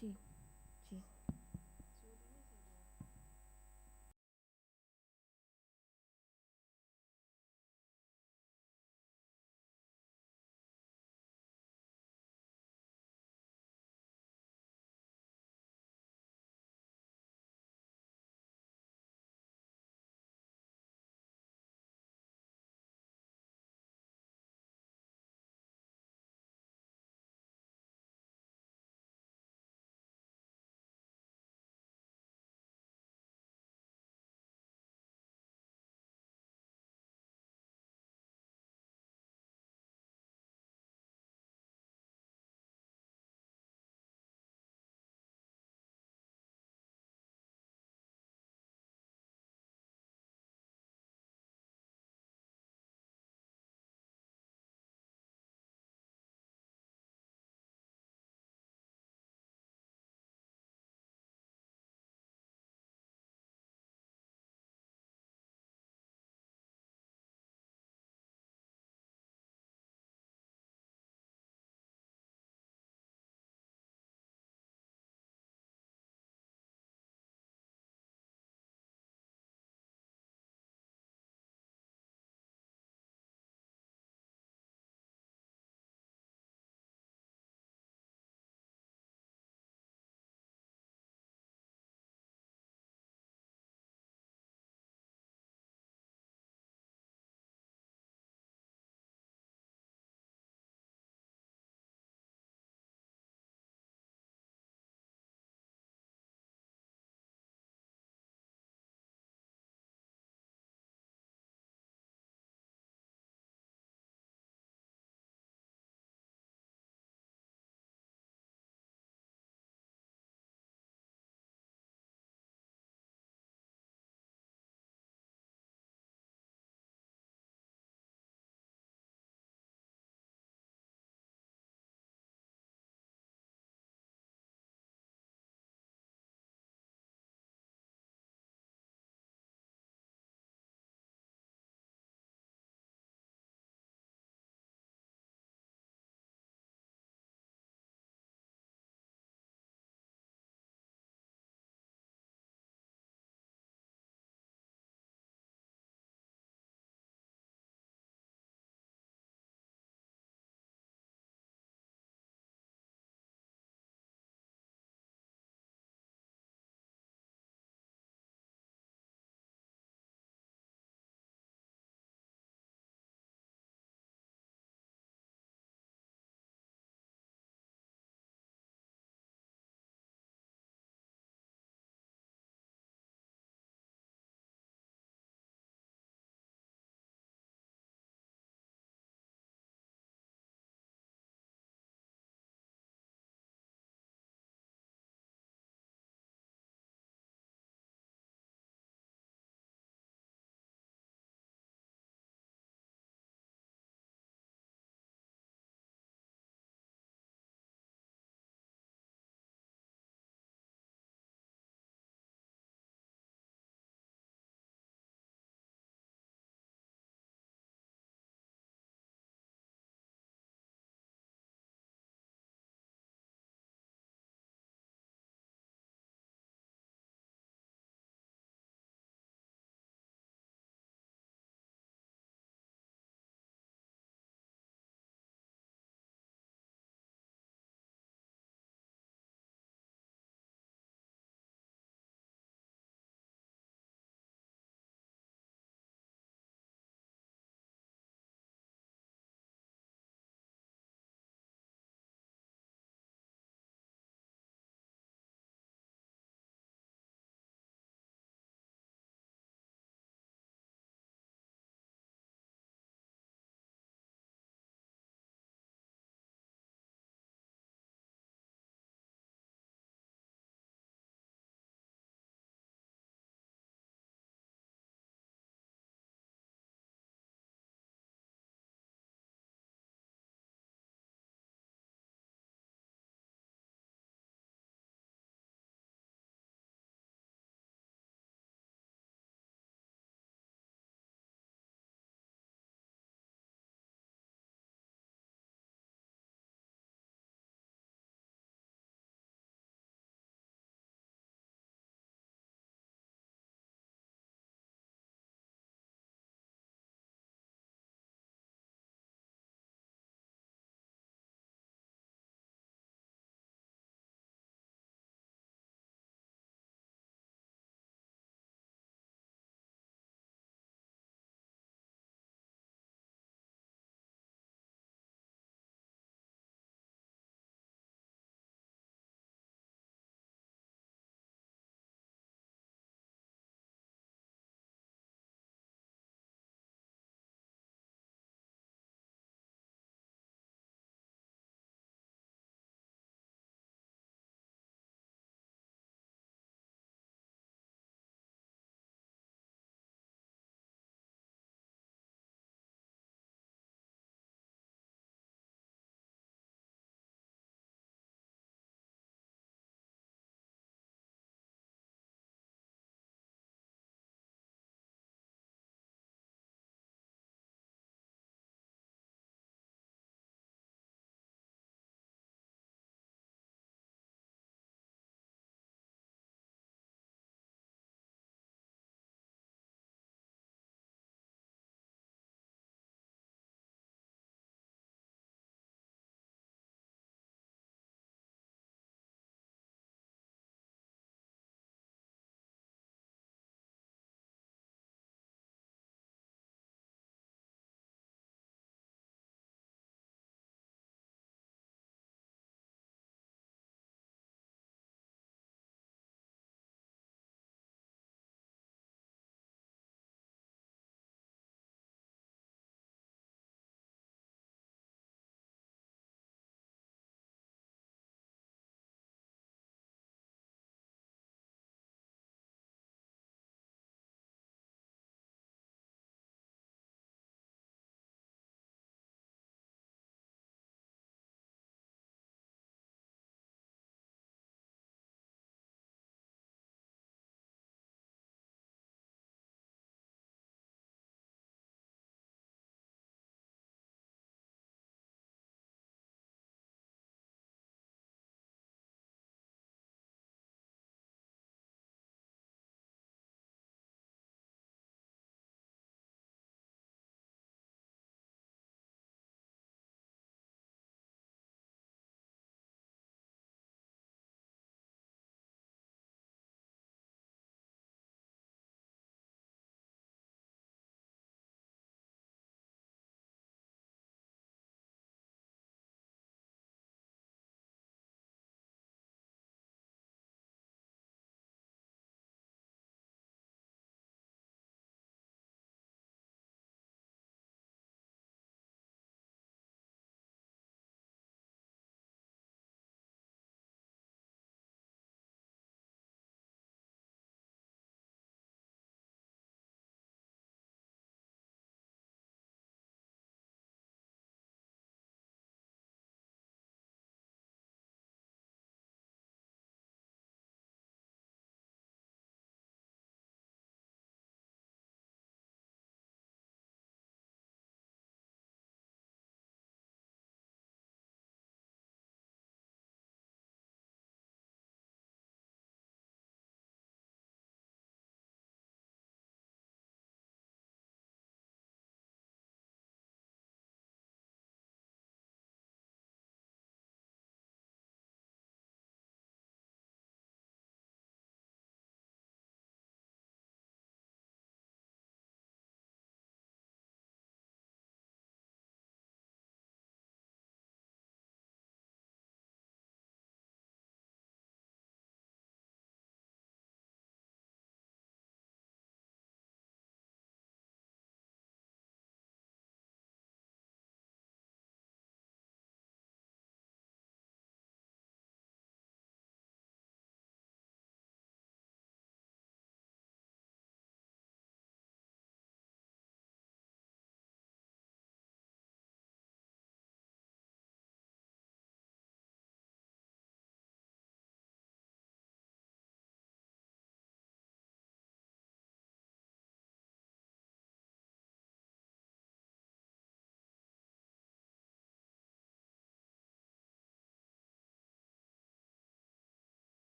Ji, ji.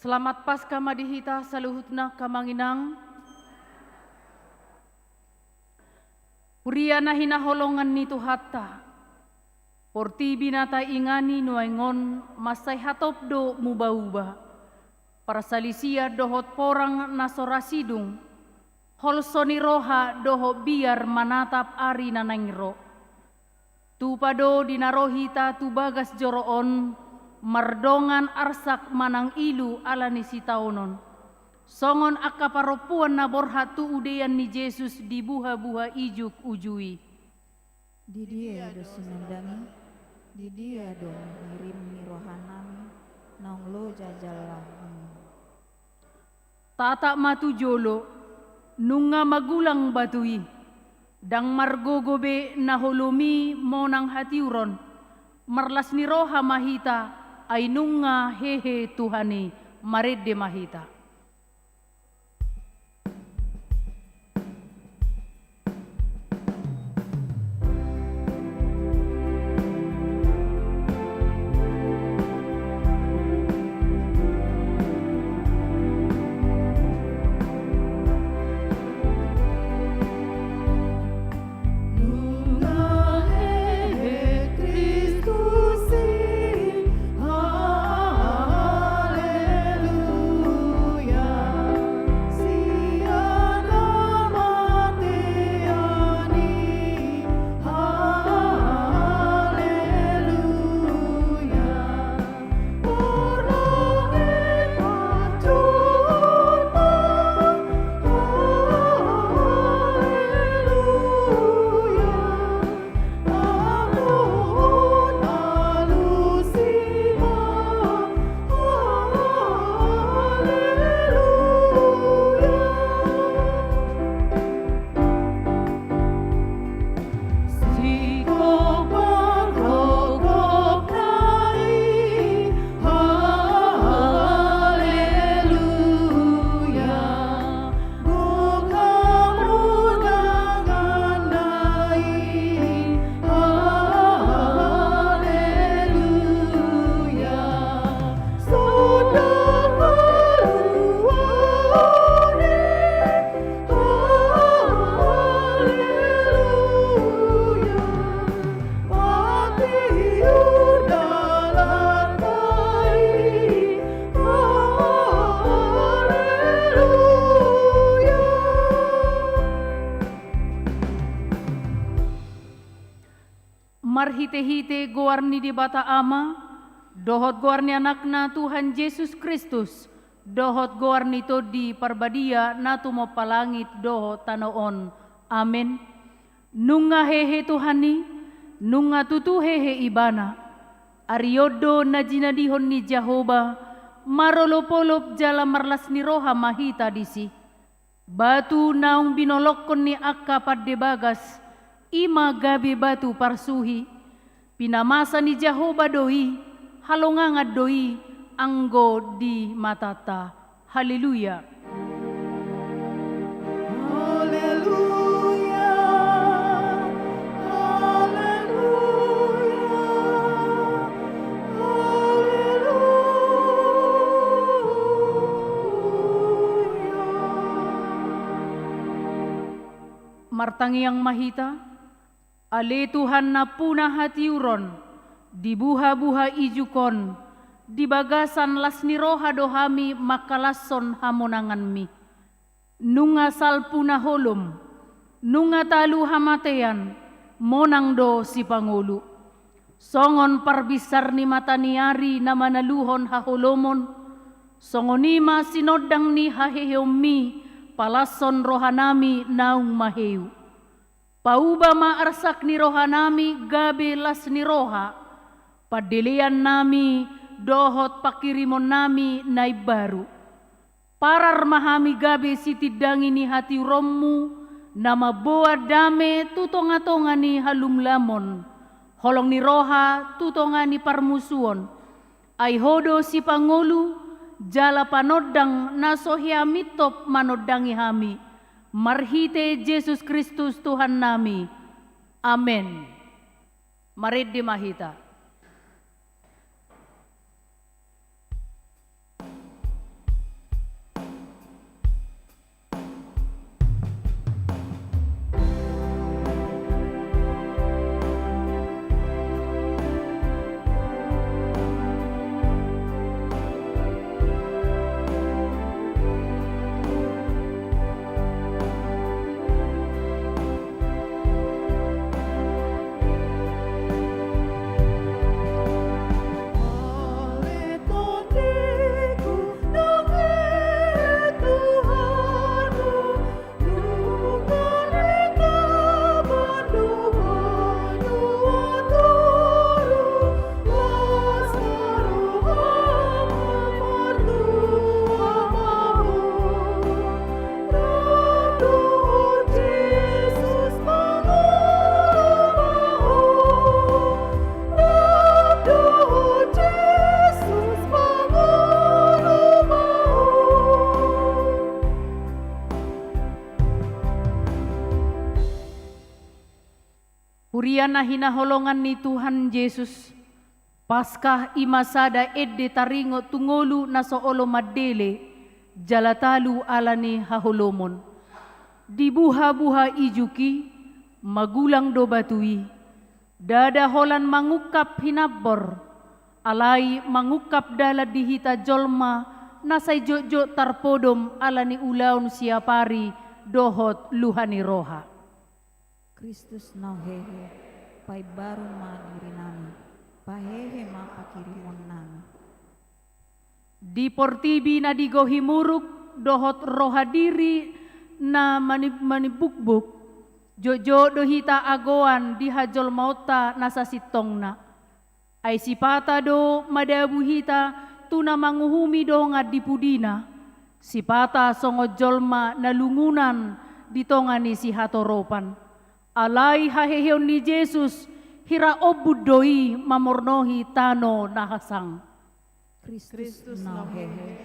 Selamat Paskah madihita saluhutna kamanginang. Puriana hinaholongan ni Tuhatta. Porti binata ingani nuaingon masay hatopdo mubauba. Para salisia dohot porang nasorasidung. Holsoni roha doho biar manatap ari nanangro. Tupado dinarohita tu bagas joroon. Mardongan arsak manang ilu ala ni sitaunon. Songon akaparopuan na borhatu udean ni Yesus di buha-buha ijuk ujui. Di dia do sinundangi, di dia do mengirim ni rohanami, naung lo jajalah. Tata matu jolo, nunga magulang batui, dang margogobe na holumi monang hatiuron, marlas ni roha mahita, ay nunga hehe Tuhani marede mahita. Marhite-hite goarni di bata ama, dohot goarni anakna Tuhan Yesus Kristus, dohot goarni to di parbadia na tumo palangit dohot tanoon. Amen. Nunga hehe Tuhani, nunga tutu hehe ibana, ariodo na jinadihon ni Jehovah, marolopolop jala marlas ni roha mahita disi. Batu naung binolokon ni akka padde bagas, ima gabi batu parsuhi, pinamasa ni Jehovah doi, halongangat doi, anggo di matata. Haleluya. Haleluya, haleluya, haleluya. Martangi yang mahita, ale Tuhan na punah hatiuron, di buha-buha ijukon, di bagasan lasni roha dohami makalason hamonangan mi. Nunga salpuna holom, nunga talu hamatean, monang do si Pangulu. Songon parbisar ni mataniari na manaluhon haholomon, songonima sinodang ni haheheomi, palason rohanami naung maheu. Pauba maarsak ni rohanami gabe las ni roha, padelian nami dohot pakirimon nami naib baru. Parar mahami gabe sitidangi ni hati rommu, nama boa dame tutonga-tonga ni halumlamon, holong ni roha tutonga ni parmusuon, ay hodo si Pangulu, jala panodang nasohia mitop manodangi hami. Marhite Yesus Kristus Tuhan nami. Amen. Marede mahita. Puriana hinaholongan ni Tuhan Yesus, Paskah imasada edde taringo tungolu na soolo madele, jalatalu alani haholomon. Dibuha-buha ijuki, magulang do batui, dada holan mangukap hinabor, alai mangukap dala dihita jolma, nasay jojo tarpodom alani ulaun siapari, dohot luhani roha. Kristus nau hehe, pai baru ma diri nami, pahehe ma pakirimon nami. Di portibi na digohimuruk, dohot roha diri na manibukbuk, jojo dohita agoan di hajol mauta nasa sitongna. Ay sipata do madabuhita tuna manguhumi do nga dipudina, sipata songo jolma na lungunan ditongani si hatoropan. Alay haheheon ni Jesus, hira obudoi mamornohi tano nahasang. Kristus nau hehe,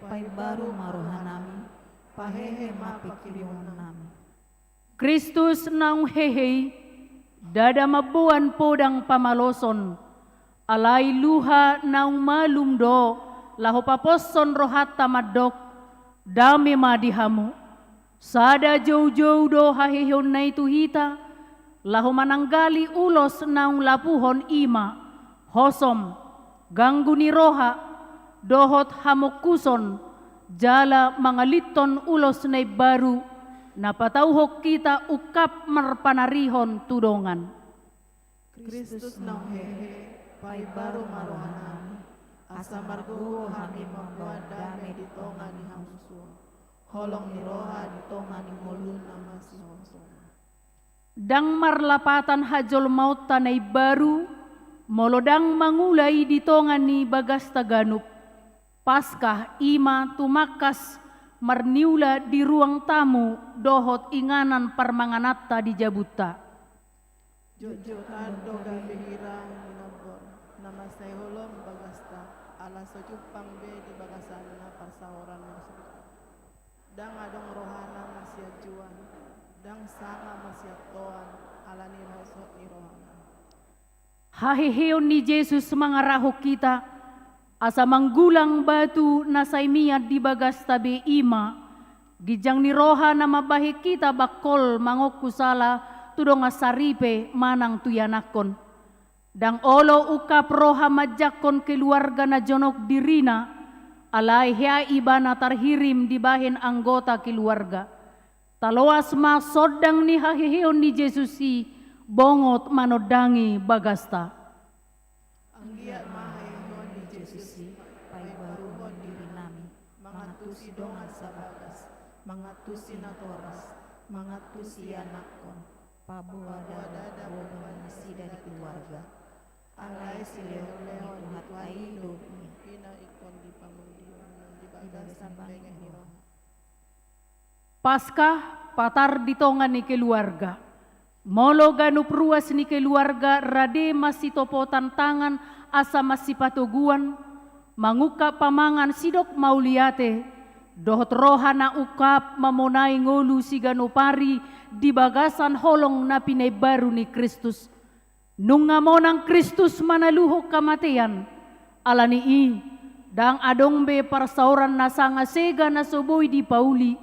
pai baru maroha nami, pahehe ma pikirimon nami. Kristus nang hehe, dada mabuan podang pamaloson, alay luha naung malum do, laho paposon rohata madok, dami madihamu. Sada jauh-jauh do haheheon na itu hita, laho mananggali ulos naung lapuhon ima, hosom, ganggu ni roha, dohot hamokuson, jala mangaliton ulos na baru, napatauhok kita ukap marpanarihon tudongan. Kristus nang hehe, pai baru maroha nami, asa margoho hami membawa damai di tonga ni hamsuo, holong ni roha di tonga ni molun nama si hosoma. Dang marlapatan hajol maut tanay baru, molodang mangulay di tonga ni bagas taganup, Paskah ima tumakas marniula di ruang tamu, dohot inganan parmanganatta di jabuta. Jojo tado gabihira minabor, nama say holom bagasta, ala sojupang be di bagasan na parsahoran ng surga. Dang adong rohana masya juan, dang sanga masya toan, ala ni rasot ni rohana. Haheheon ni Jesus mangarahok kita, asa manggulang batu na saimiat di bagas tabi ima, gijang ni roha na mabahi kita bakol mangok kusala tudong asaripe manang tuyanakon. Dang olo ukap roha majakon keluarga na jonok dirina, alay hea iba na tarhirim di bahin anggota keluarga. Taloas ma sodang ni haheheon ni Jesusi, bongot manodangi bagasta. Ang giat mahayon ni Jesusi, Pai baru ma diri nami, mangatusi dongan sa bagas, mangatusi na toras, mangatusi anakon, pabuha dada boban nasi dari keluarga. alay si leho-leho di Tuhat tuan aido, pinaikon di pamundion, di bagasan pengen ni roha. Paskah patar ditongan ni keluarga. Molo ganup ruas ni keluarga rade masitopotan tangan asa masipatuguan, manguka pamangan sidok mauliate, dohot rohana ukap mamonai ngolu si ganupari di bagasan holong na pinay baru ni Kristus. Nung ngamonang Kristus manaluhok kamatian, alani i, dang adong be parsauran na sanga sega na soboy di pauli,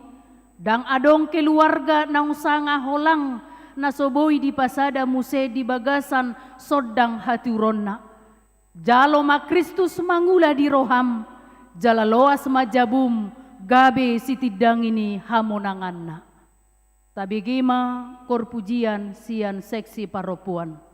dang adong keluarga naung sanga holang na soboy di pasada muse di bagasan sodang haturonna. Jalo ma Kristus mangula di roham, jalaloas majabum, gabe sitidang ini hamonanganna. Tabigima korpujian sian seksi paropuan.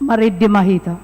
Mari dimahita.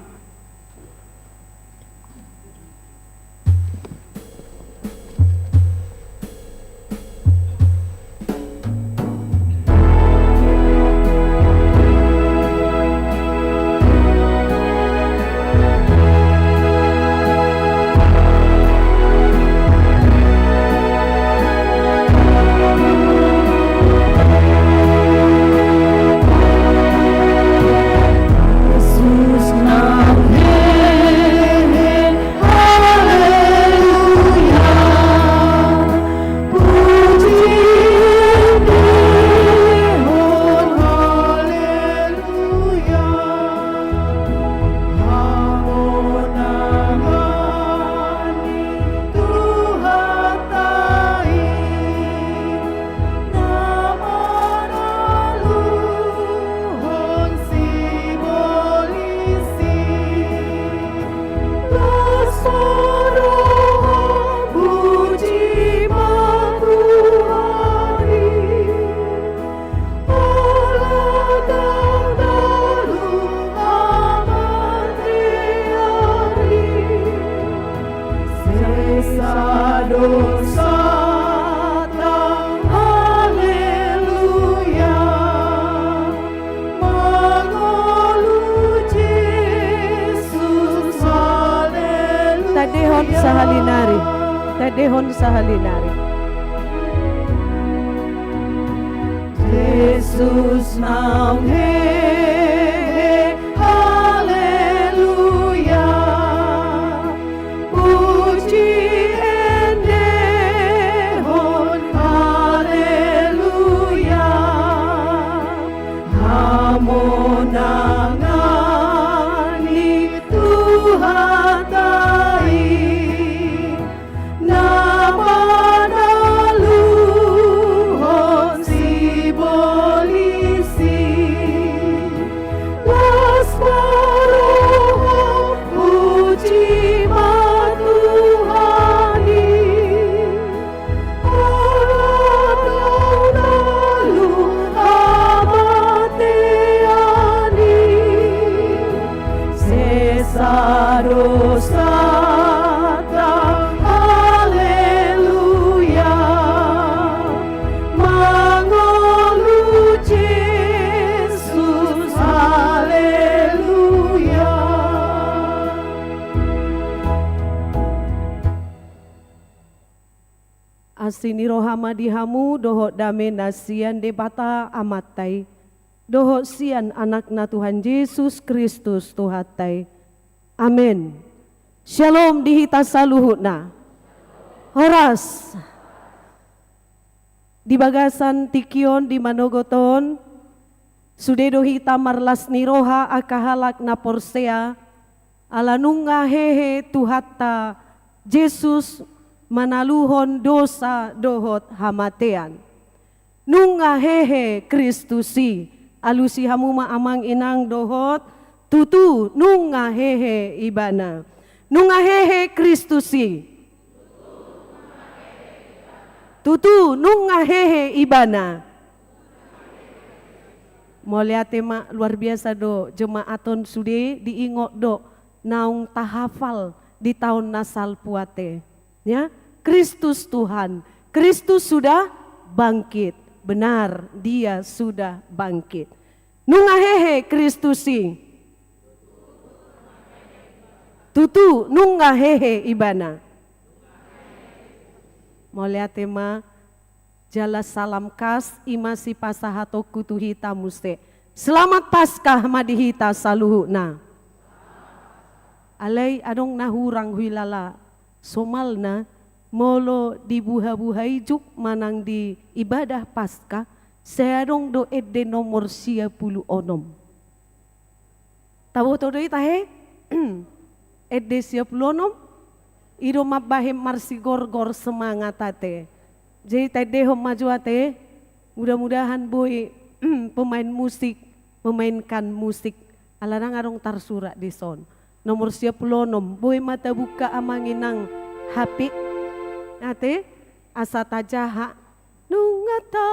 Tadehon sahalinari. Jesus now hey, haleluya. Puji endehon haleluya. Hamonangani Tuhan tai. Asini rohama dihamu dohot dame nasian debata amatai. Dohot sian anakna Tuhan Yesus Kristus Tuhatai. Amin. Shalom dihita saluhutna. Horas. Di bagasan tikion di manogoton. Sudedo hita marlas niroha akahalak na porsea. Alanunga hehe Tuhatta Yesus manaluhon dosa dohot hamatean. Nunga hehe Kristusi alusi hamuma amang inang dohot tutu nunga hehe ibana. Nunga hehe Kristusi tutu nunga hehe ibana. Mau lihat tema luar biasa do jemaaton sude diingot do naung tahafal di tahun nasal puate. Ya, Kristus Tuhan, Kristus sudah bangkit, benar dia sudah bangkit. Nunga hehe Kristusi, tutu nunga hehe ibana. Mau lihat tema jala salam kas imasi pasahato kutuhita muste. Selamat Paskah madihita saluhuna. Alay adong nahurang huilala. Somal na molo dibuha-buhay juk manang di ibadah Paskah serong do edde nomor 56. Tahu to do itahe? Edde 56 iro mabahim marsigor-gor semangat ate. Jadi tade hom maju ate mudah-mudahan boy pemain musik memainkan musik alarang arong tarsura di son. Nomor 56, boy mata buka amanginang hapi, ate asa tajaha nungata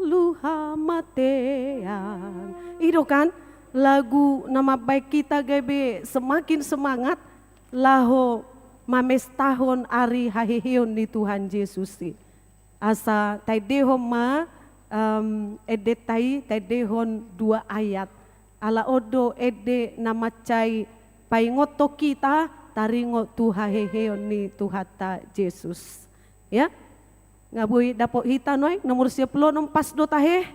luha matean. Iro kan, lagu nama baik kita gebe semakin semangat laho mames tahun ari hahihion ni Tuhan Yesus si. Asa taidehon ma edetai taidehon 2 ayat. Ala odo ede nama cai paingoto kita taringo tu hahihion ni Tuhata Yesus. Ya. Ngabui dapok hita noy nomor 10 pas do tahe.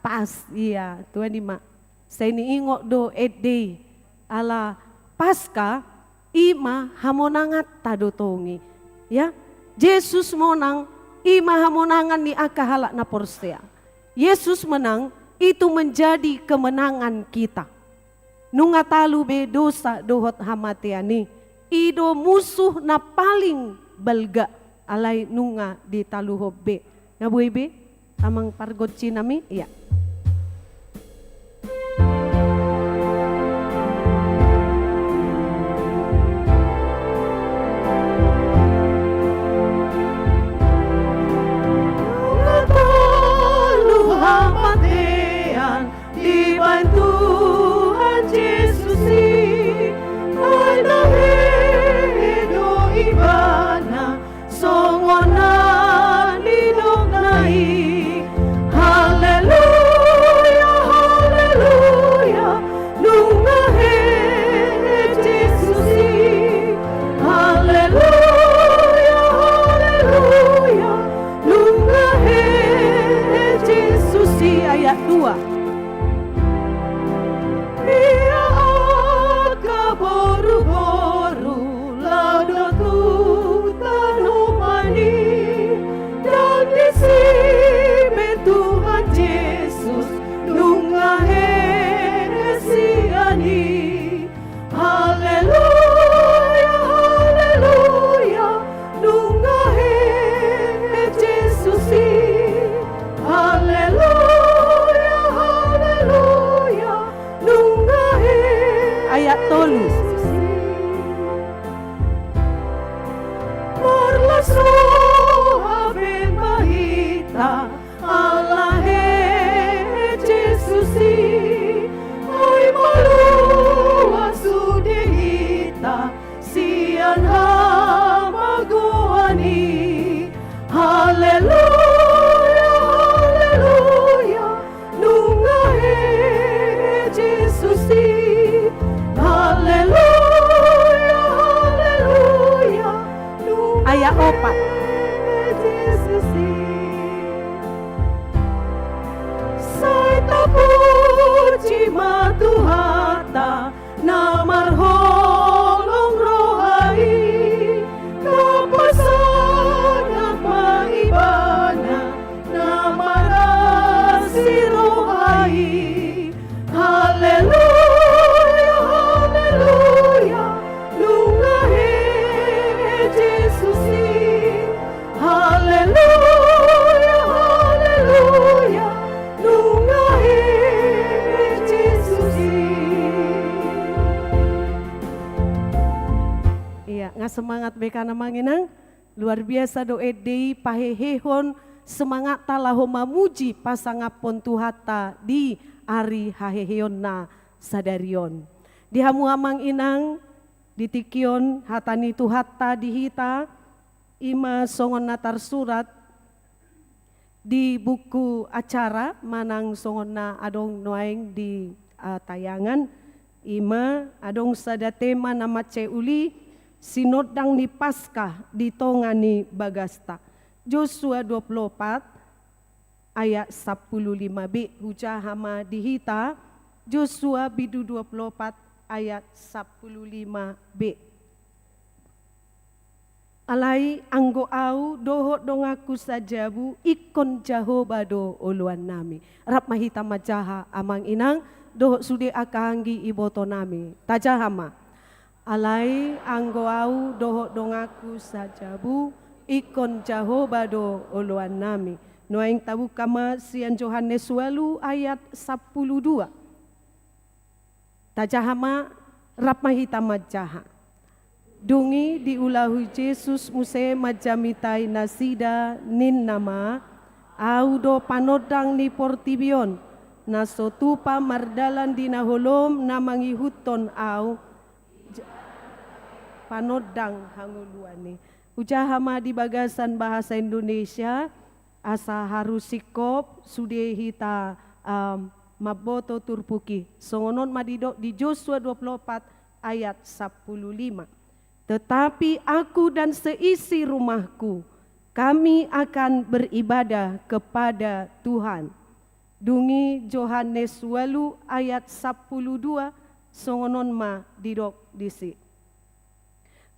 Pas iya Tuhan di mak. Saya ini ingot do ede ala pasca ima hamonangat tadotongi ya Yesus monang ima hamonangan ni akahala na porsea. Yesus menang itu menjadi kemenangan kita. Nunga talu be dosa dohot hamatiani ido musuh na paling balga alai nunga di talu hobbe ngabui be amang pargot cinami iya. Tuhan Yesus ada hedo ibana songonan didok nai haleluya haleluya nunga he Yesus haleluya haleluya nunga he Yesus Ayat 2 Ia akka boru-boru laudo tanumani dan disibe Tuhan Yesus nunga hesiani haleluya haleluya nunga he Yesus haleluya haleluya nunga he ayat 3 Marlaso ave mahita Allah he Jesus ay malua sudehita sian hamagoani haleluya haleluya nunga he Jesus haleluya haleluya ayat 4 Saya puji matuhata namarholong rohai kapasangat maibana namarasi rohai haleluya haleluya nunga he Jesus haleluya haleluya nunga he Jesus iya nga semangat beka namanginang luar biasa do edei pahehehon semangat talaho mamuji pasangapon Tuhata di ari haheheon na sadarion di hamu amang inang ditikion hatani Tuhata dihita ima songon natar surat di buku acara manang songon na adong noaeng di tayangan ima adong sada tema nama ceuli sinodang ni Paskah di tongani Bagasta Joshua 24 ayat 15b hujah hama dihita Joshua bidu 24 ayat 15b alai anggo au dohot dongaku sajabu ikon jahobado oluan nami rap mahita majaha amang inang dohot sude akanggi iboto nami tajahama alai anggo au dohot dongaku sajabu ikon jahobado oluan nami noaing tabu kama sian Yohanes walu ayat 12 tajahama rap mahita majaha dungi diulahu Yesus muse majamitai nasida nin nama audo panodang ni portibion naso tupa mardalan dina holom namangi huton au panodang hanguluani. Ujahama di bagasan bahasa Indonesia asa harus sikop sude hita maboto turpuki. Songonon madidok di Joshua 24 ayat 15. Tetapi aku dan seisi rumahku, kami akan beribadah kepada Tuhan. Dungi Yohanes 8 ayat 12, songonon ma didok disi.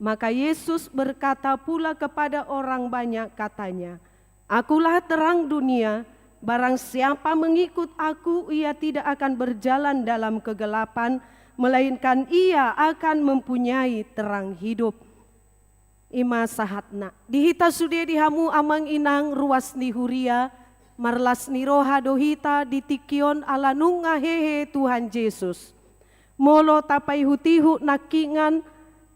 Maka Yesus berkata pula kepada orang banyak katanya, Akulah terang dunia, barang siapa mengikut aku, ia tidak akan berjalan dalam kegelapan, melainkan ia akan mempunyai terang hidup. Ima sahatna, dihita sude dihamu amang inang ruas ni huria, marlas ni roha dohita ditikion ala nunga hehe Tuhan Yesus. Molo tapai hutihu nakingan,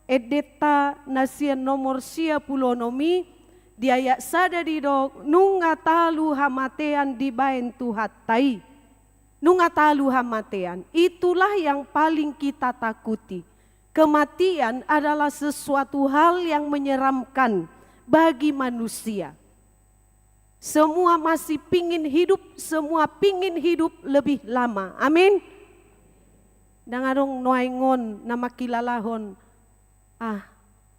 edeta nasian nomor sia pulonomi, diayak sada didok nunga talu hamatean dibain Tuhat tai. Nunga talu hamatean, itulah yang paling kita takuti. Kematian adalah sesuatu hal yang menyeramkan bagi manusia. Semua masih pingin hidup, semua pingin hidup lebih lama. Amin. Dangadong noaingon nama kilalahon.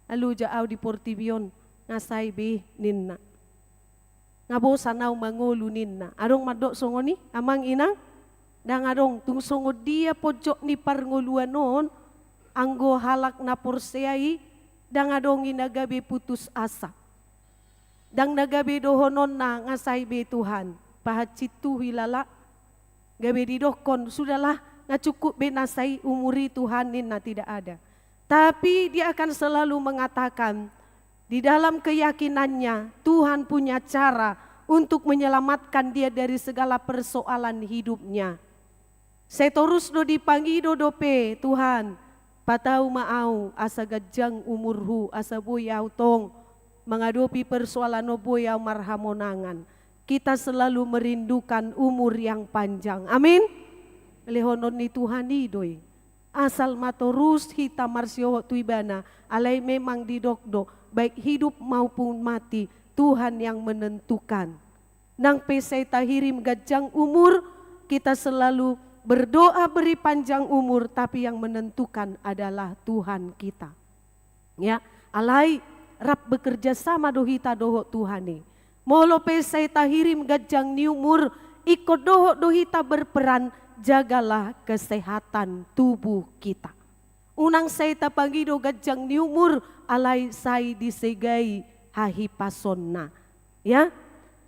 Alu jauh di Portibion ngasai be ninna. Ngabosanau mangolu ninna. Adong madok songoni amang inang. Dangadong tung songo dia pojok ni parngoluan non. Anggo halak na porseai. Dangadong inagabe putus asa. Dang nagabe dohonon na ngasai be Tuhan. Pahat citu hilala. Gabe didokon sudahlah nga cukup benasai umuri Tuhan ninna tidak ada. Tapi dia akan selalu mengatakan di dalam keyakinannya Tuhan punya cara untuk menyelamatkan dia dari segala persoalan hidupnya. Setorus do dipangido dope Tuhan, patau maau asa gajang umurhu asa boyau tong mengadopi persoalan no boyau marhamonangan. Kita selalu merindukan umur yang panjang. Amin. Lehonon ni Tuhan idoi. Asal matorus hita marsio tuibana alai memang didokdo baik hidup maupun mati Tuhan yang menentukan. Nang pesai tahirim gajang umur kita selalu berdoa beri panjang umur tapi yang menentukan adalah Tuhan kita. Ya, alai rap bekerja sama dohita doho Tuhani. Molo pesai tahirim gajang ni umur ikut doho dohita berperan. Jagalah kesehatan tubuh kita. Unang saya tapangido gajang ni umur alai sai disegai hahipasonna. Ya,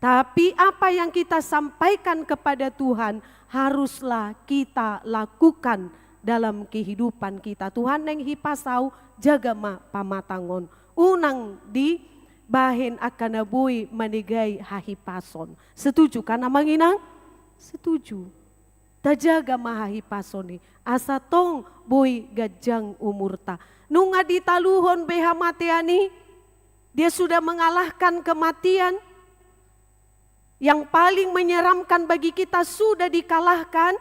tapi apa yang kita sampaikan kepada Tuhan haruslah kita lakukan dalam kehidupan kita. Tuhan yang hipasau jaga ma pamatangon. Unang di bahen akan abui manigai hahipason. Setuju kan amanginang? Setuju. Tajaga mahahi pasoni asa tong boy gajang umurta. Nunga ditaluhon beha mateani, dia sudah mengalahkan kematian. Yang paling menyeramkan bagi kita sudah dikalahkan.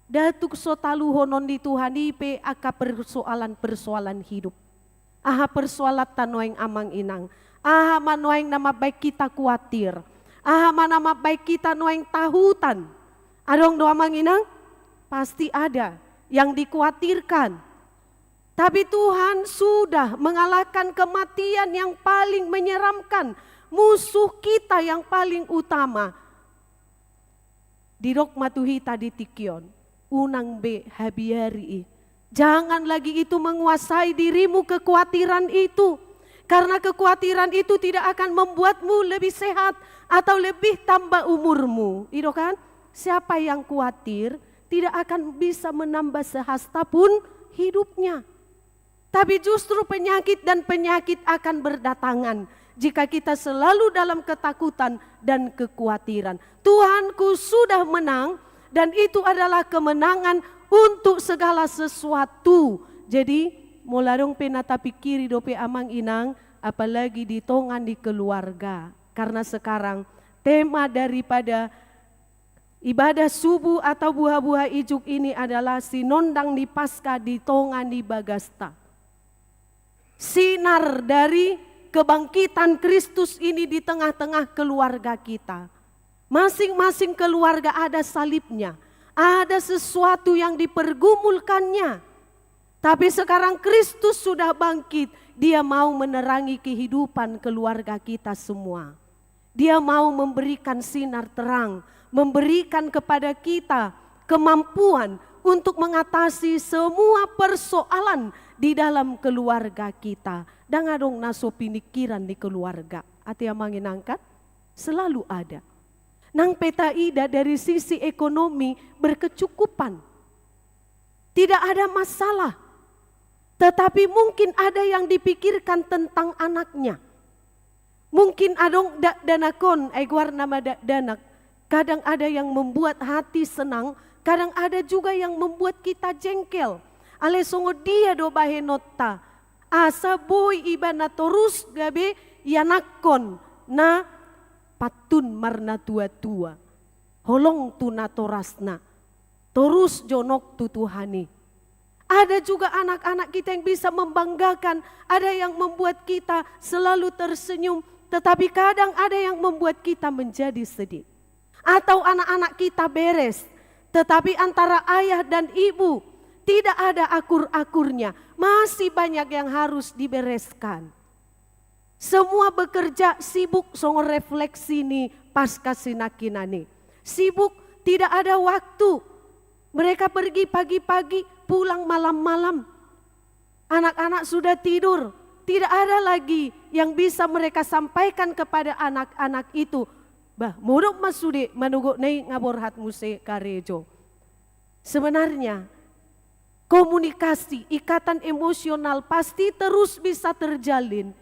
Datuk so taluhonon di Tuhan ipe aka persoalan hidup. Aha persoalan tanoeng amang inang. Aha manoeng nama baik kita khawatir. Aha nama baik kita noeng tahutan. Adong doa manginang? Pasti ada yang dikhawatirkan. Tapi Tuhan sudah mengalahkan kematian yang paling menyeramkan. Musuh kita yang paling utama. Di rok matuhita di tikion. Unang be habiari. Jangan lagi itu menguasai dirimu kekhawatiran itu. Karena kekhawatiran itu tidak akan membuatmu lebih sehat atau lebih tambah umurmu. Itu kan? Siapa yang khawatir tidak akan bisa menambah sehasta pun hidupnya. Tapi justru penyakit dan penyakit akan berdatangan jika kita selalu dalam ketakutan dan kekhawatiran. Tuhanku sudah menang dan itu adalah kemenangan untuk segala sesuatu. Jadi molarong penata pikiri dope amang inang apalagi di tongan di keluarga. Karena sekarang tema daripada Ibadah subuh atau buah-buah ijuk ini adalah sinondang di Paskah di tongan di Bagasta. Sinar dari kebangkitan Kristus ini di tengah-tengah keluarga kita. Masing-masing keluarga ada salibnya, ada sesuatu yang dipergumulkannya. Tapi sekarang Kristus sudah bangkit, Dia mau menerangi kehidupan keluarga kita semua. Dia mau memberikan sinar terang, memberikan kepada kita kemampuan untuk mengatasi semua persoalan di dalam keluarga kita. Dan adong naso pinikiran di keluarga. Ati yang mengenangkan selalu ada. Nang peta ida dari sisi ekonomi berkecukupan. Tidak ada masalah. Tetapi mungkin ada yang dipikirkan tentang anaknya. Mungkin adong dak danakon aigwar nama dak danak. Kadang ada yang membuat hati senang, kadang ada juga yang membuat kita jengkel. Ale songo dia do bahenota. Asa boy iba na torus gabe yanakon na patun marna tua-tua. Holong tu na torasna. Torus jonok tu Tuhani. Ada juga anak-anak kita yang bisa membanggakan, ada yang membuat kita selalu tersenyum, tetapi kadang ada yang membuat kita menjadi sedih. Atau anak-anak kita beres, tetapi antara ayah dan ibu tidak ada akur-akurnya, masih banyak yang harus dibereskan. Semua bekerja sibuk songo refleksi nih pasca sinakinani. Sibuk tidak ada waktu. Mereka pergi pagi-pagi, pulang malam-malam. Anak-anak sudah tidur. Tidak ada lagi yang bisa mereka sampaikan kepada anak-anak itu. Bah, muruk masude manugok nai ngaborhat muse karejo. Sebenarnya komunikasi, ikatan emosional pasti terus bisa terjalin.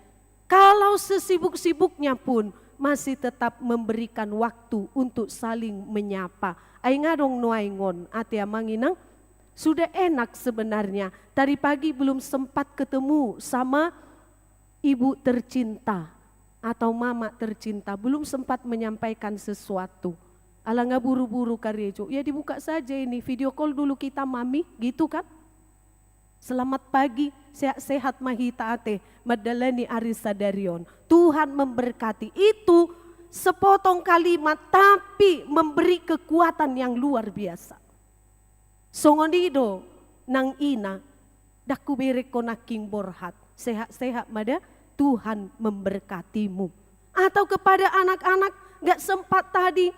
Kalau sesibuk-sibuknya pun masih tetap memberikan waktu untuk saling menyapa. Ay ngadong nuaingon ati amanginang sudah enak sebenarnya. Tadi pagi belum sempat ketemu sama ibu tercinta atau mama tercinta, belum sempat menyampaikan sesuatu. Ala nggak buru-buru karejo, ya dibuka saja ini video call dulu kita mami, gitu kan? Selamat pagi, sehat-sehat mahita ate, madalani arisa darion. Tuhan memberkati itu sepotong kalimat tapi memberi kekuatan yang luar biasa. Songonido nang ina, daku bereko naking borhat, sehat-sehat mada Tuhan memberkatimu. Atau kepada anak-anak gak sempat tadi,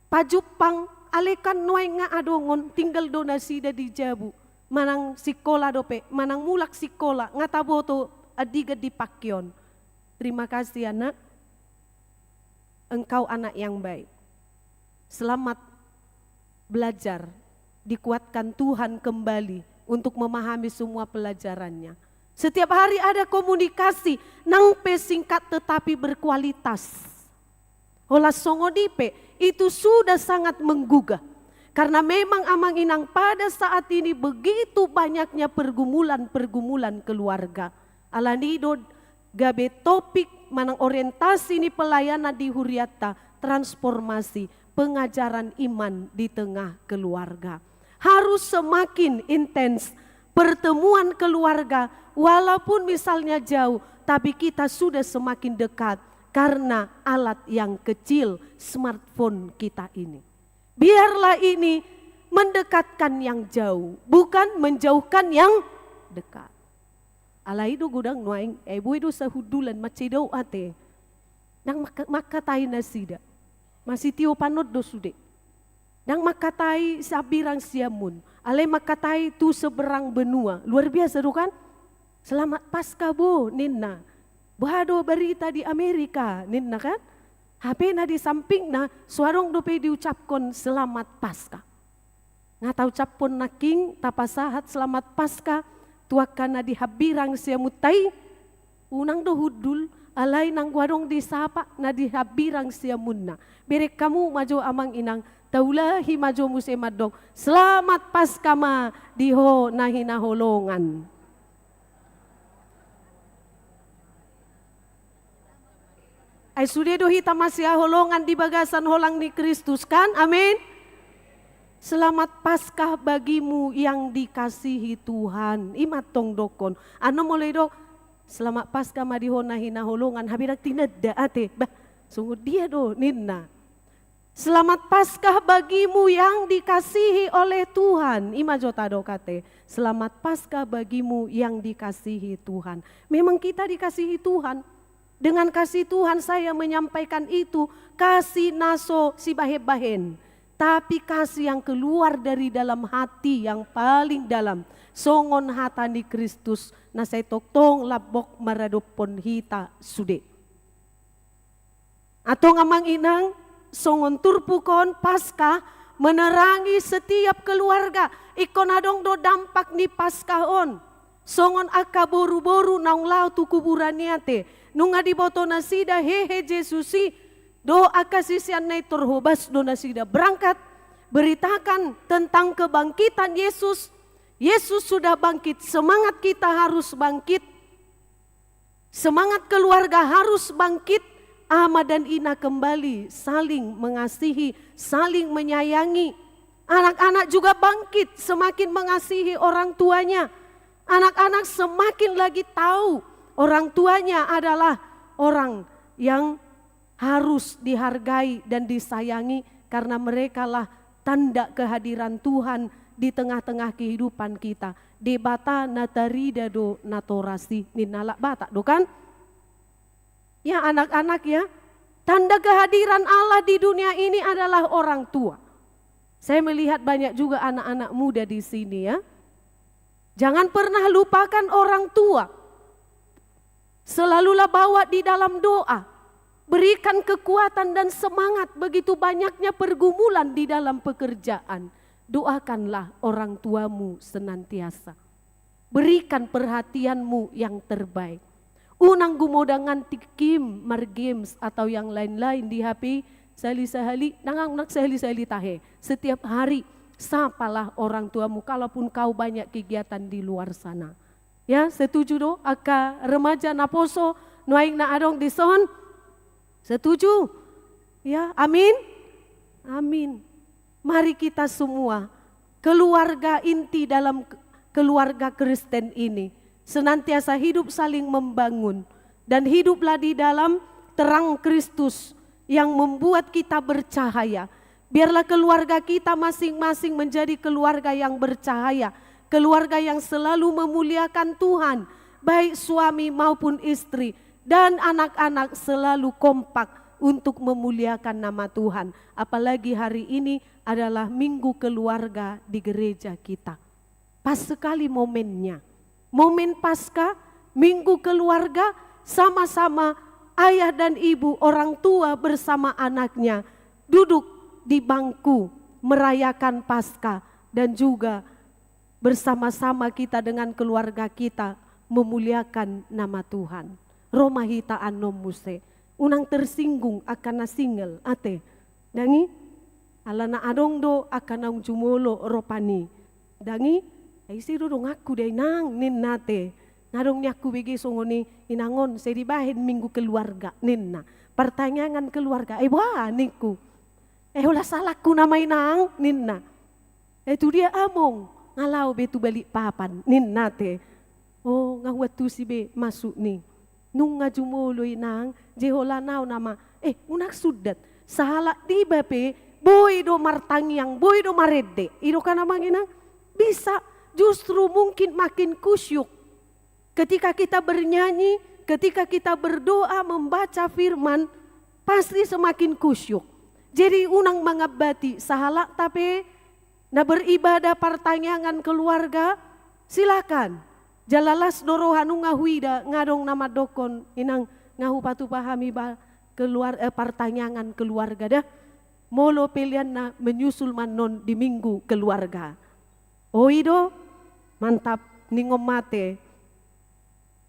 pajupang alekan nuai nga adongon tinggal donasi da di jabu. Manang sikola dope, manang mulak sikola, ngataboto adiga di pakyon. Terima kasih anak, engkau anak yang baik. Selamat belajar, dikuatkan Tuhan kembali untuk memahami semua pelajarannya. Setiap hari ada komunikasi, nang pe singkat tetapi berkualitas. Olah songodipe itu sudah sangat menggugah. Karena memang amang inang pada saat ini begitu banyaknya pergumulan-pergumulan keluarga. Alanido gabe topik manang orientasi ini pelayanan di Huriata, transformasi, pengajaran iman di tengah keluarga. Harus semakin intens pertemuan keluarga, walaupun misalnya jauh, tapi kita sudah semakin dekat karena alat yang kecil, smartphone kita ini. Biarlah ini mendekatkan yang jauh, bukan menjauhkan yang dekat. Alai do gudang nuaing, ibu itu sahudulan macidau ate. Nang makatai nasida, masih tio panot do sude. Nang makatai sabirang siamun, alai makatai tu seberang benua. Luar biasa do kan? Selamat Paskah bu, Ninna. Bahado berita di Amerika, Ninna kan? HP na di samping na, suarong dope diucapkan selamat Paskah. Ngata ucapon na king, tapasahat selamat Paskah, tuakan na dihabirang siya mutai, unang dohudul, alay nang warong disapa na dihabirang siya muna. Berek kamu majo amang inang, taulahi majo musemadong, selamat Paskah ma, diho na hinaholongan. Ay sudedo hita masya holongan di bagasan holang ni Kristus kan, amin. Selamat Paskah bagimu yang dikasihi Tuhan. Imat tong dokon. Ano mulai do, selamat Paskah madihona hina holongan habirak tinada ate. Bah, sungguh dia do ninna. Selamat Paskah bagimu yang dikasihi oleh Tuhan. Ima jota do kate. Selamat Paskah bagimu yang dikasihi Tuhan. Memang kita dikasihi Tuhan. Dengan kasih Tuhan saya menyampaikan itu. Kasih naso si bahe-bahen. Tapi kasih yang keluar dari dalam hati yang paling dalam. Songon hatani Kristus. Na saya toktong labok maradopon hita sude. Atau ngamang inang. Songon turpukon Paskah menerangi setiap keluarga. Ikon adong do dampak ni Paskah on. Songon aka boru-boru naung lau tu kuburan niate. Nunga di boto nasida hehe Jesusi. Do aka sisian nai torhobas do nasida berangkat. Beritakan tentang kebangkitan Yesus. Yesus sudah bangkit. Semangat kita harus bangkit. Semangat keluarga harus bangkit. Ama dan Ina kembali saling mengasihi, saling menyayangi. Anak-anak juga bangkit semakin mengasihi orang tuanya. Anak-anak semakin lagi tahu orang tuanya adalah orang yang harus dihargai dan disayangi. Karena merekalah tanda kehadiran Tuhan di tengah-tengah kehidupan kita. Debata natarida do natorasi ninalak batak do kan? Ya anak-anak ya, tanda kehadiran Allah di dunia ini adalah orang tua. Saya melihat banyak juga anak-anak muda di sini ya. Jangan pernah lupakan orang tua. Selalulah bawa di dalam doa. Berikan kekuatan dan semangat, begitu banyaknya pergumulan di dalam pekerjaan. Doakanlah orang tuamu senantiasa. Berikan perhatianmu yang terbaik. Unang gumodangan tikim, margames atau yang lain-lain di HP, sahali-sahali, nangang sahali-sahali tahe. Setiap hari, sapalah orang tuamu kalaupun kau banyak kegiatan di luar sana. Ya, setuju do? Aka remaja naposo, nuaing na adong dison? Setuju? Ya, amin? Amin. Mari kita semua, keluarga inti dalam keluarga Kristen ini, senantiasa hidup saling membangun dan hiduplah di dalam terang Kristus yang membuat kita bercahaya. Biarlah keluarga kita masing-masing menjadi keluarga yang bercahaya, keluarga yang selalu memuliakan Tuhan, baik suami maupun istri dan anak-anak selalu kompak untuk memuliakan nama Tuhan. Apalagi hari ini adalah Minggu Keluarga di gereja kita. Pas sekali momennya. Momen Paskah, Minggu Keluarga, sama-sama ayah dan ibu, orang tua bersama anaknya duduk di bangku merayakan Paskah dan juga bersama-sama kita dengan keluarga kita memuliakan nama Tuhan. Roma hita anom muse, unang tersinggung akan nasingel ate, dangi alana adong do akan naung jumolo ropani, dangi ay si dudong aku day nang ninnate. Ngadong niya aku bigi sungoni inangon sa dibahin Minggu Keluarga ninna. Pertanyaan keluarga, wah niku. Wala salah ku namay nang ninna. Itu dia among ngalaw betu balik papan ninnate. Oh ngawat tu si be masuk ni. Nung nga jumuloy nang jehola naw nama. Unak sudat. Sahala di bape boy do martangyang, boy do marede. Iro ka namang inang bisa. Justru mungkin makin kusyuk ketika kita bernyanyi, ketika kita berdoa membaca firman, pasti semakin kusyuk. Jadi unang mangabati sahala tapi na beribadah pertanyaan keluarga, silakan. Jalalas dorohanu ngahuida ngadong nama dokon inang ngahu patu pahami ba keluar pertanyaan keluarga dah. Molo pilihan na menyusul manon di Minggu Keluarga. Oido, mantap ningom mate.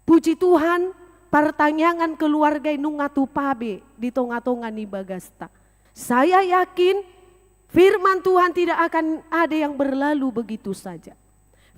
Puji Tuhan, pertanyaan keluarga inung ngatu pabe di tonga-tonga ni bagasta. Saya yakin firman Tuhan tidak akan ada yang berlalu begitu saja.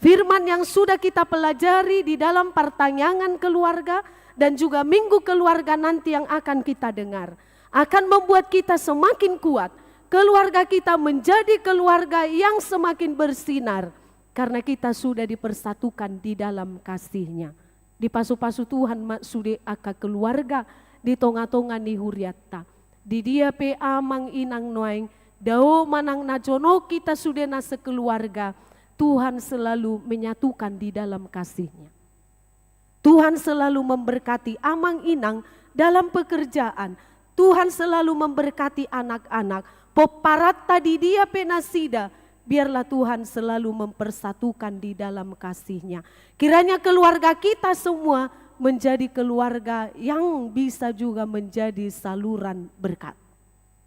Firman yang sudah kita pelajari di dalam pertanyaan keluarga dan juga Minggu Keluarga nanti yang akan kita dengar akan membuat kita semakin kuat. keluarga kita menjadi keluarga yang semakin bersinar karena kita sudah dipersatukan di dalam kasih-Nya. Di pasu-pasu Tuhan sudah aka keluarga di tonga-tonga ni huriatta. Di dia pe amang inang noeng dao manang najono kita sudah na sekeluarga. Tuhan selalu menyatukan di dalam kasih-Nya. Tuhan selalu memberkati amang inang dalam pekerjaan. Tuhan selalu memberkati anak-anak. Poparat tadi dia penasida. Biarlah Tuhan selalu mempersatukan di dalam kasih-Nya. Kiranya keluarga kita semua menjadi keluarga yang bisa juga menjadi saluran berkat.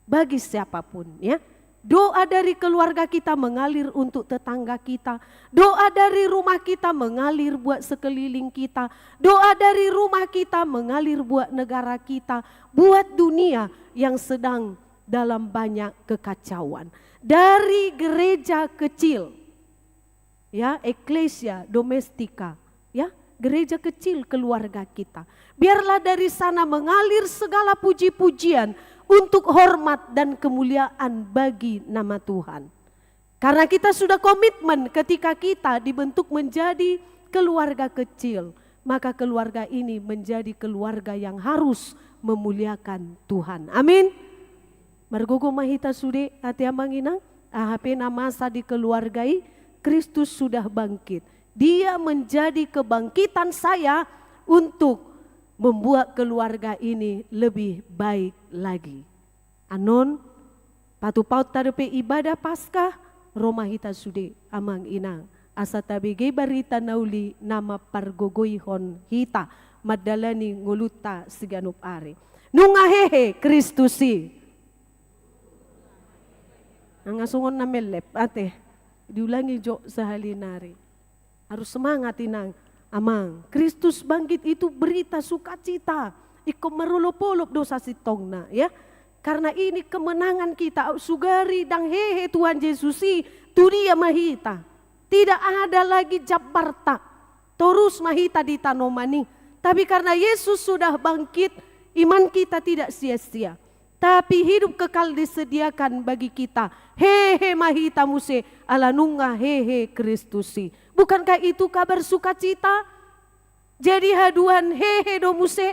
Bagi siapapun ya. Doa dari keluarga kita mengalir untuk tetangga kita. Doa dari rumah kita mengalir buat sekeliling kita. Doa dari rumah kita mengalir buat negara kita. Buat dunia yang sedang dalam banyak kekacauan. Dari gereja kecil, ya, eklesia domestika, ya, gereja kecil keluarga kita. Biarlah dari sana mengalir segala puji-pujian untuk hormat dan kemuliaan bagi nama Tuhan. Karena kita sudah komitmen ketika kita dibentuk menjadi keluarga kecil, maka keluarga ini menjadi keluarga yang harus memuliakan Tuhan. Amin. Margogo mahita sude hati amang inang, ahp masa di keluargai, Kristus sudah bangkit. Dia menjadi kebangkitan saya untuk membuat keluarga ini lebih baik lagi. Anon, patu-paut tadepe ibadah Paskah, romahita sude amang inang. Asa tabige barita nauli nama pargogoihon hita, madalani nguluta siganup are. Nungahehe Kristusi. Ang asungon na melep, ate, diulangi jo sa halinari. Harus semangat inang, amang. Kristus bangkit itu berita sukacita. Iko marulop-ulop dosa sitong na, ya. Karena ini kemenangan kita, sugari dang hehe Tuhan Yesusi, tu dia mahita. Tidak ada lagi Jabarta, terus mahita di tanomani. Tapi karena Yesus sudah bangkit, iman kita tidak sia-sia. Tapi hidup kekal disediakan bagi kita. Hehe mahita muse ala nunga hehe Kristusi. Bukankah itu kabar sukacita? Jadi haduan hehe do muse,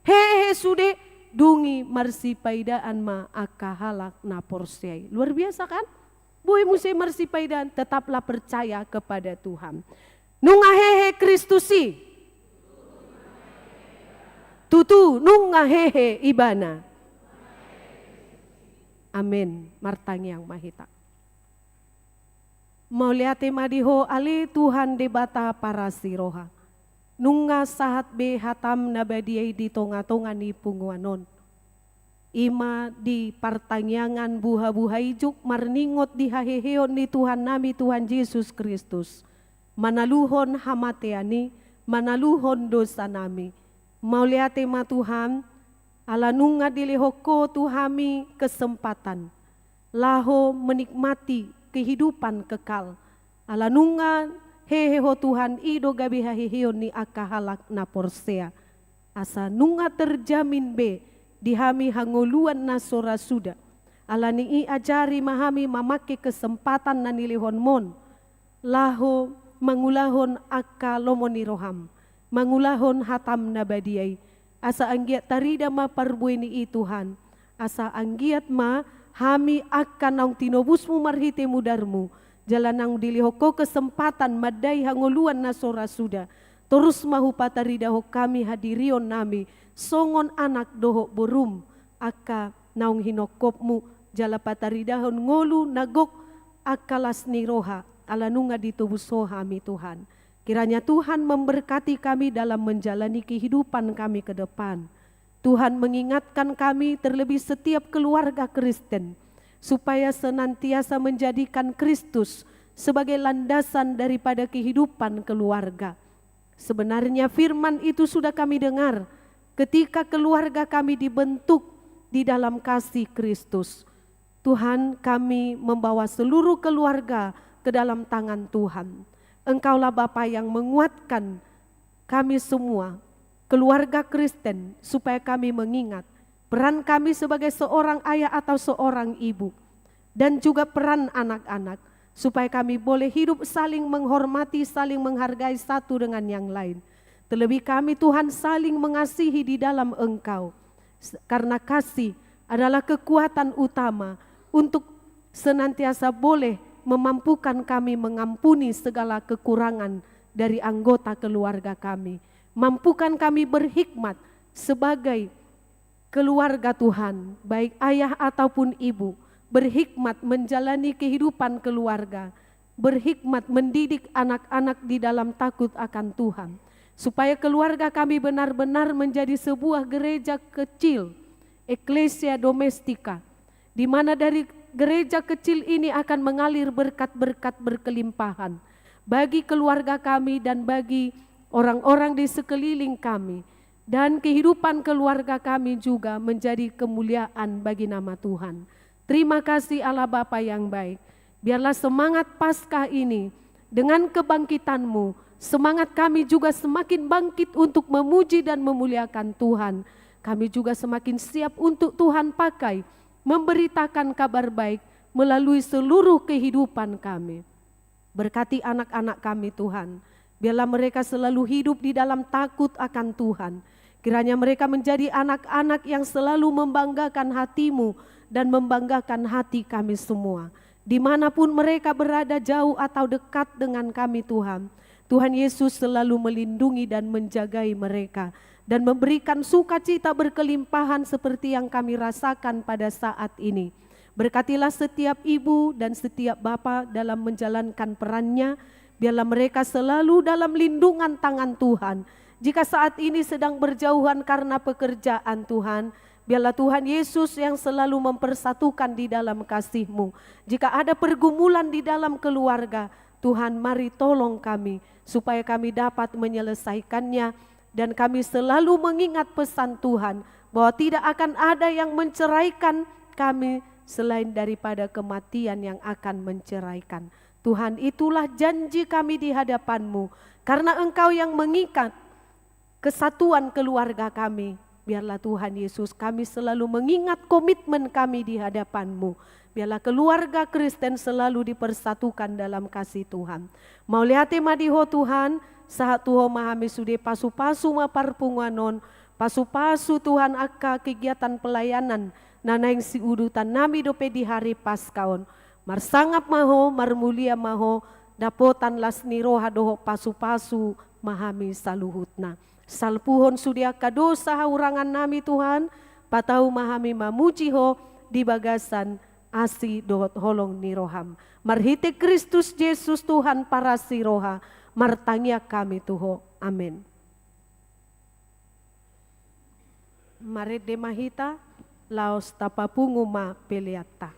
hehe sude dungi marsi paidaan ma akahalak na porsiai. Luar biasa kan? Boy muse marsi paidaan, tetaplah percaya kepada Tuhan. Nunga hehe Kristusi. Tutu nunga hehe ibana. Amin. Martang yang mahita. Mauliate madiho ali Tuhan debata para siroha. Nunga sahat be hatam nabadiai di tonga-tonga ni punguanon. Ima di partangyangan buha-buha ijuk marningot di haheheon ni Tuhan nami Tuhan Yesus Kristus. Manaluhon hamateani, manaluhon dosa nami. Mauliate ma Tuhan, ala nunga dilihoko tuhami kesempatan. Laho menikmati kehidupan kekal. Ala nunga heheho Tuhan ido gabi haheheon ni akahalak na porsea. Asa nunga terjamin be dihami hanguluan na sora suda. Ala ni ajari mahami mamake kesempatan na nilihon mon. Laho mangulahon akalomoni roham. Mangulahon hatam na badiay. Asa anggiat tarida ma parbuay ni Tuhan. Asa anggiat ma hami akan ang tinobusmu marhite mudarmu. Jalan ang dilihoko kesempatan madai hanguluan na sora suda. Terus mahu patarida ho kami hadirion nami. Songon anak doho burum. Aka naung hinokopmu. Jala pataridahon ngolu nagok akalas ni roha. Alanunga ditubuso hami Tuhan. Kiranya Tuhan memberkati kami dalam menjalani kehidupan kami ke depan. Tuhan mengingatkan kami terlebih setiap keluarga Kristen. Supaya senantiasa menjadikan Kristus sebagai landasan daripada kehidupan keluarga. Sebenarnya firman itu sudah kami dengar ketika keluarga kami dibentuk di dalam kasih Kristus. Tuhan, kami membawa seluruh keluarga ke dalam tangan Tuhan. Engkaulah Bapa yang menguatkan kami semua, keluarga Kristen, supaya kami mengingat peran kami sebagai seorang ayah atau seorang ibu. dan juga peran anak-anak, supaya kami boleh hidup saling menghormati, saling menghargai satu dengan yang lain. Terlebih kami Tuhan saling mengasihi di dalam Engkau, karena kasih adalah kekuatan utama untuk senantiasa boleh memampukan kami mengampuni segala kekurangan dari anggota keluarga kami. Mampukan kami berhikmat sebagai keluarga Tuhan, baik ayah ataupun ibu, berhikmat menjalani kehidupan keluarga, berhikmat mendidik anak-anak di dalam takut akan Tuhan, supaya keluarga kami benar-benar menjadi sebuah gereja kecil, eklesia domestika, di mana dari gereja kecil ini akan mengalir berkat-berkat berkelimpahan bagi keluarga kami dan bagi orang-orang di sekeliling kami, dan kehidupan keluarga kami juga menjadi kemuliaan bagi nama Tuhan. Terima kasih Allah Bapa yang baik. Biarlah semangat Paskah ini dengan kebangkitan-Mu, semangat kami juga semakin bangkit untuk memuji dan memuliakan Tuhan. Kami juga semakin siap untuk Tuhan pakai memberitakan kabar baik melalui seluruh kehidupan kami. Berkati anak-anak kami Tuhan, biarlah mereka selalu hidup di dalam takut akan Tuhan. Kiranya mereka menjadi anak-anak yang selalu membanggakan hati-Mu dan membanggakan hati kami semua. Dimanapun mereka berada, jauh atau dekat dengan kami Tuhan, Tuhan Yesus selalu melindungi dan menjagai mereka dan memberikan sukacita berkelimpahan seperti yang kami rasakan pada saat ini. Berkatilah setiap ibu dan setiap bapa dalam menjalankan perannya, biarlah mereka selalu dalam lindungan tangan Tuhan. Jika saat ini sedang berjauhan karena pekerjaan Tuhan, biarlah Tuhan Yesus yang selalu mempersatukan di dalam kasih-Mu. Jika ada pergumulan di dalam keluarga, Tuhan mari tolong kami supaya kami dapat menyelesaikannya. Dan kami selalu mengingat pesan Tuhan bahwa tidak akan ada yang menceraikan kami selain daripada kematian yang akan menceraikan. Tuhan, itulah janji kami di hadapan-Mu. Karena Engkau yang mengikat kesatuan keluarga kami, biarlah Tuhan Yesus kami selalu mengingat komitmen kami di hadapan-Mu. Biarlah keluarga Kristen selalu dipersatukan dalam kasih Tuhan. Mau lihat madiho Tuhan, saat Tuhan mahami sude pasu-pasu maparpunganon, pasu-pasu Tuhan aka kegiatan pelayanan, nanaing si udutan nami dope di hari Paskaon. Marsangap maho, marmulia maho, dapotan lasni roha doho pasu-pasu mahami saluhutna. Salpuhon sudia kadosa haurangan nami Tuhan, patau mahami mamuji ho di bagasan asi dohot holong ni roham. Marhite Kristus Yesus Tuhan para si roha, martangya kami Tuho. Amin. Maret de mahita, laos tapapunguma peliata.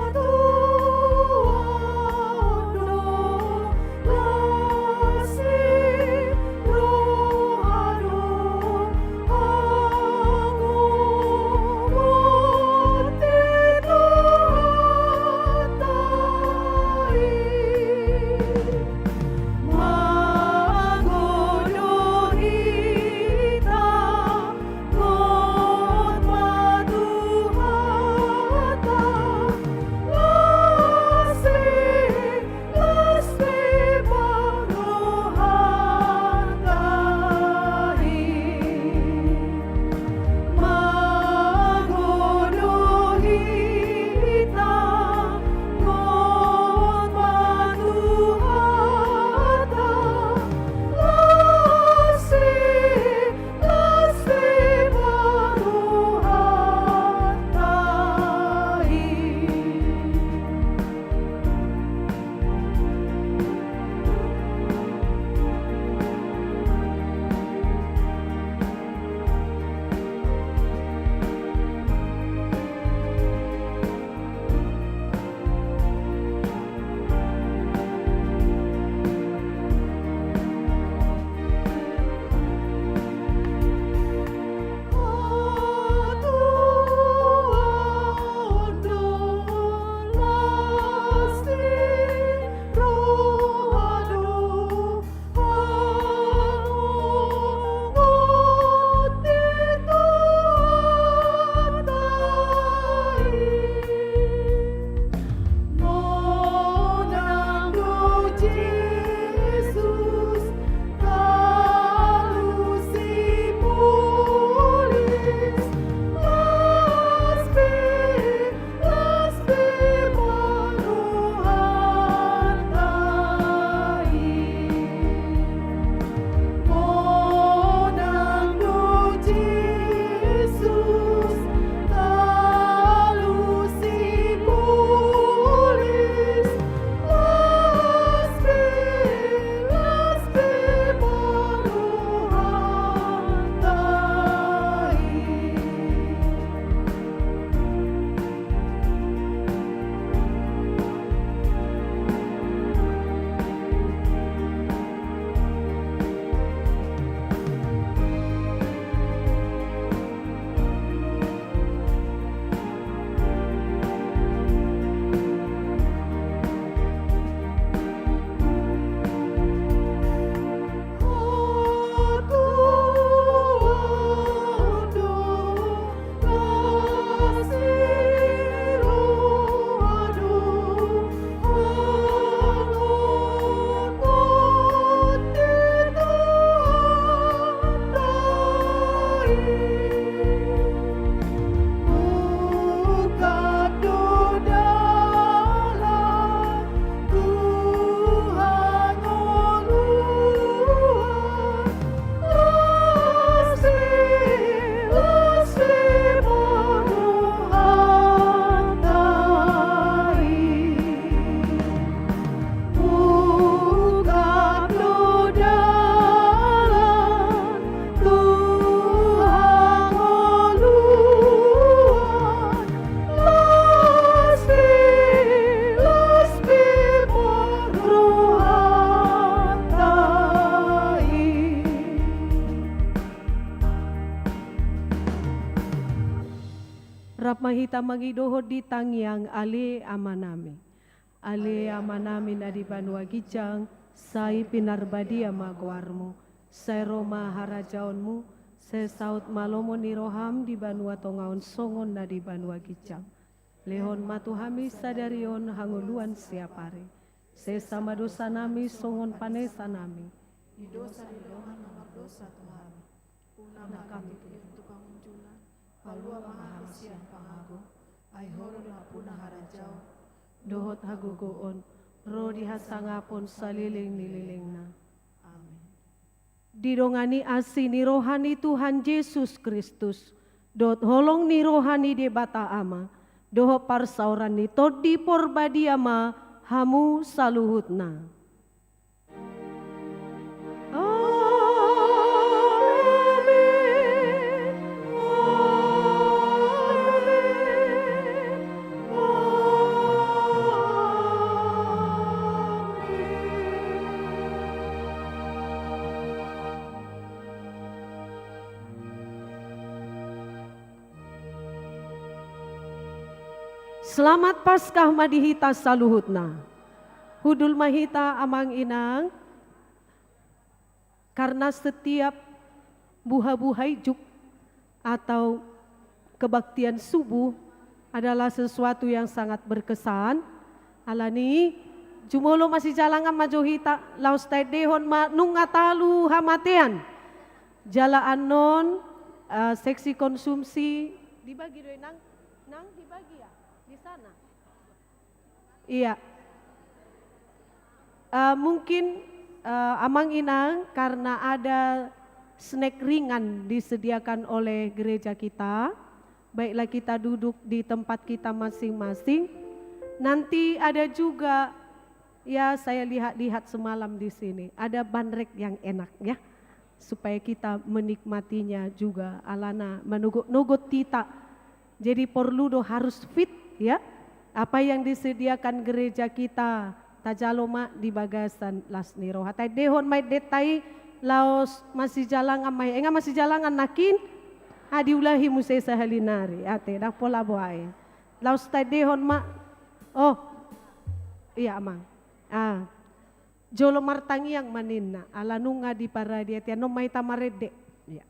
Aduh, aduh, Rapmahita magidohod di tangyang ale amanami. Ale amanami na di banwa gijang, say pinarbadi amagwarmo. Say Roma harajaonmu, say saut malomo ni roham di banwa tongaon songon na di banwa gijang. Lehon matuhami sadarion hanguluan siapare. Say sama dosa nami songon panesa nami. Di dosa di dohan nama dosa Tuhan. Punama kami untuk pangunjulan. Palua mahasian pangago. Ay horon na punah harajao. Dohot hagugoon, ro dihasangapon saliling nililing na. Amin. Dirongani asi ni rohani Tuhan Yesus Kristus. Dot holong ni rohani de bata ama. Doho parsauran ni todi porbadi ama hamu saluhutna. Selamat Paskah madihita saluhutna. Hudul mahita amang inang, karena setiap buha-buhai juk atau kebaktian subuh adalah sesuatu yang sangat berkesan. Alani jumolo masih jalangan majohita laus taidehon ma nungatalu hamatean. Jalaan non seksi konsumsi dibagi doy nang dibagi ya di sana. Iya. Mungkin amang inang karena ada snack ringan disediakan oleh gereja kita. Baiklah kita duduk di tempat kita masing-masing. Nanti ada juga, ya saya lihat semalam di sini, ada bandrek yang enak ya. Supaya kita menikmatinya juga. Alana menugut kita. Jadi perlu harus fit ya. Apa yang disediakan gereja kita. Tajaloma di bagasan lasniro. Hatai dehon may detai laos masih jalangan may. Enga masih jalangan nakin. Diulahi musay sa halinari. Ate dak pola buhay. Laos tay dehon ma. Oh. Iya amang. Jolo martangiang maninna. Alanunga di paradiat. No may tamarede. Ya.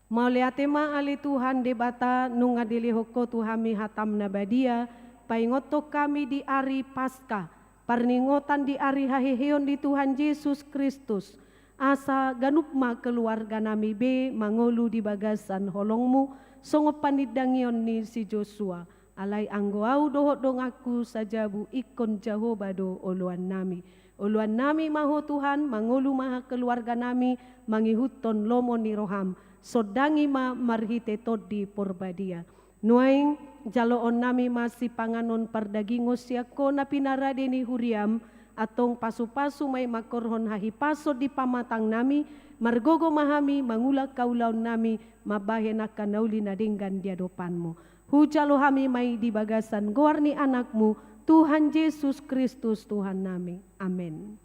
Mauliate ma ali Tuhan debata nunga dilihoko tuhami hatam nabadia. Paingoto kami di ari Paskah. Parningotan di ari hahihion di Tuhan Yesus Kristus. Asa ganupma keluarga nami be mangolu di bagasan holongmu. Songo panidangion ni si Joshua. Alay anggoau dohot dong aku sajabu ikon jahobado oluan nami. Oluan nami maho Tuhan mangolu maha keluarga nami mangihuton lomo ni roham. Sodangi ma marhite todi porbadia. Nuaing jaloon nami masih panganon pardagingos siako na pinarade ni huriam atong pasu-pasu may makorhon hahipaso di pamatang nami margogo mahami mangulak kaulaon nami mabahen akan nauli na dinggan di adopanmu. Hujalo hami may di bagasan goarni anakmu Tuhan Yesus Kristus Tuhan nami. Amin.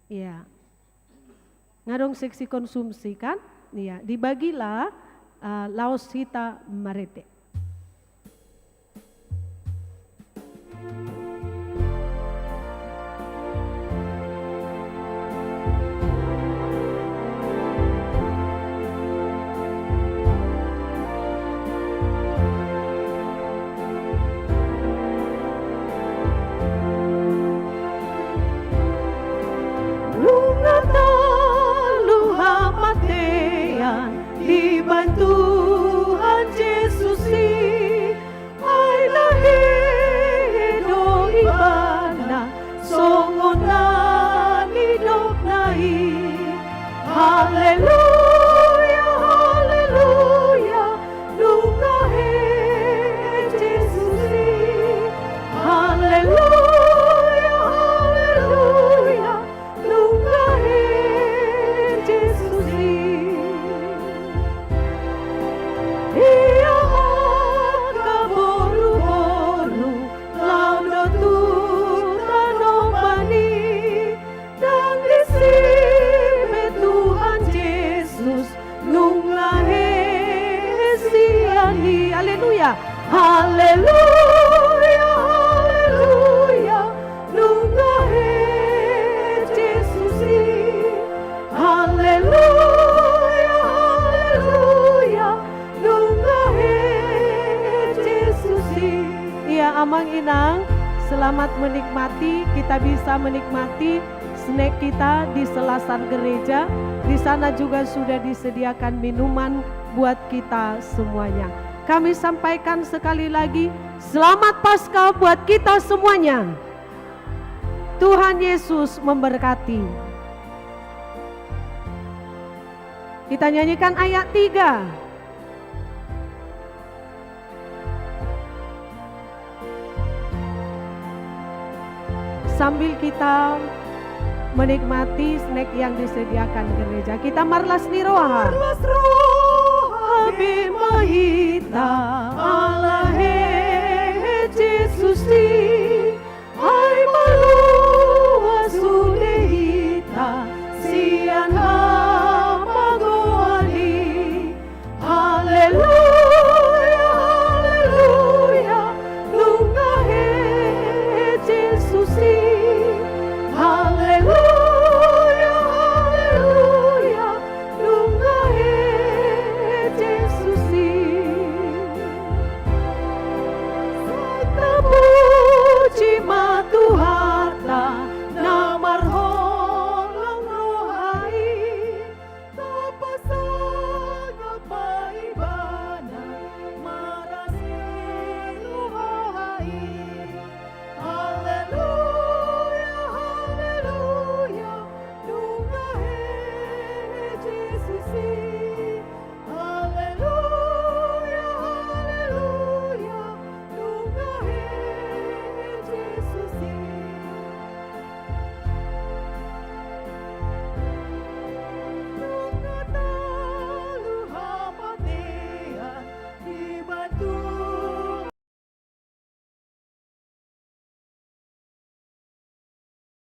Ya. Ngadong seksi konsumsi kan? Ya, dibagilah laos hita marete. Dibantu Tuhan Yesus haleluya. Haleluya, haleluya, nungahe Jesusi. Haleluya, haleluya, nungahe Jesusi. Iya Amang Inang, selamat menikmati. Kita bisa menikmati snack kita di selasan gereja. Di sana juga sudah disediakan minuman buat kita semuanya. Kami sampaikan sekali lagi, selamat Paskah buat kita semuanya. Tuhan Yesus memberkati. Kita nyanyikan ayat 3. Sambil kita menikmati snack yang disediakan gereja, kita marlas ni roha. Las roha bimahita